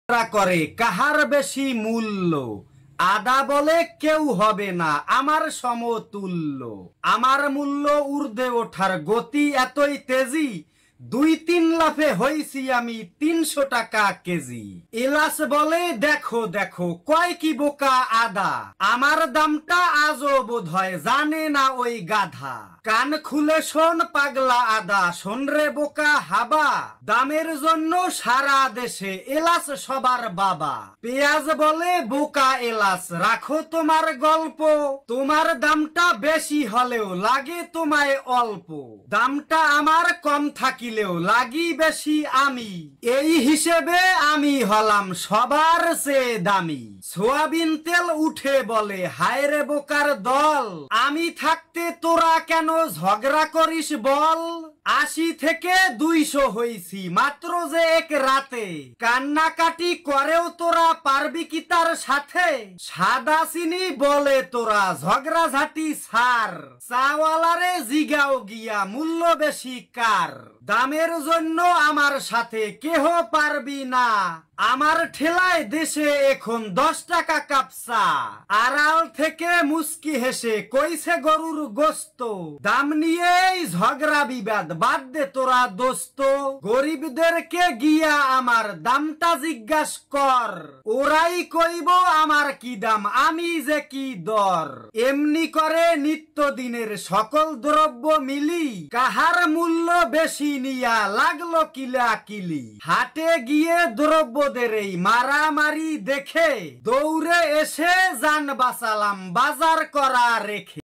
করে কাহার বেশি মূল্য। আদা বলে কেউ হবে না আমার সমতুল্য। আমার মূল্য ঊর্ধ্বে ওঠার গতি এতই তেজি, 2-3 লাফে হইছি আমি 300 টাকা কেজি। এলাচ বলে দেখো দেখো কয় কি বোকা আদা, আমার দামটা আজও বোধ হয় জানে না ওই গাধা। কান খুলে শোন পাগলা আদা, শোন রে বোকা হাবা, দামের জন্য সারা দেশে এলাচ সবার বাবা। পেঁয়াজ বলে বোকা এলাচ রাখো তোমার গল্প, তোমার দামটা বেশি হলেও লাগে তোমায় অল্প, দামটা আমার কম থাকিলেও লাগি বেশি আমি, এই হিসেবে আমি হলাম সবার চেয়ে দামি। সোয়াবিন তেল উঠে বলে হায় রে বোকার দল, আমি থাকতে তোরা কেন ঝগড়া করিস বল। 80 থেকে 200 হইছি মাত্র যে এক রাতে, কান্নাকাটি করেও তোরা পারবি কি তার সাথে। সাদা চিনি বলে তোরা ঝগড়া ঝাঁটি ছাড়, চাওয়ালারে জিগাও গিয়া মূল্য বেশি কার। দামের জন্য আমার সাথে কেহ পারবি না, আমার ঠেলায় দেশে এখন 10 টাকা কাপসা। আড়াল থেকে মুস্কি হেসে কইছে গরুর গোস্ত, দাম নিয়েই ঝগড়া বিবাদ বাদ দে তোরা দোস্ত। গরিবদেরকে গিয়া আমার দামটা জিজ্ঞাস কর, ওরাই কইব আমার কি দাম আমি যে কি দর। এমনি করে নিত্যদিনের সকল দ্রব্য মিলি, কাহার মূল্য বেশি নিয়া লাগলো কিলাকিলি। হাটে গিয়ে দ্রব্যদের এই মারামারি দেখে দৌড়ে এসে জান বাঁচালাম বাজার করা রেখে।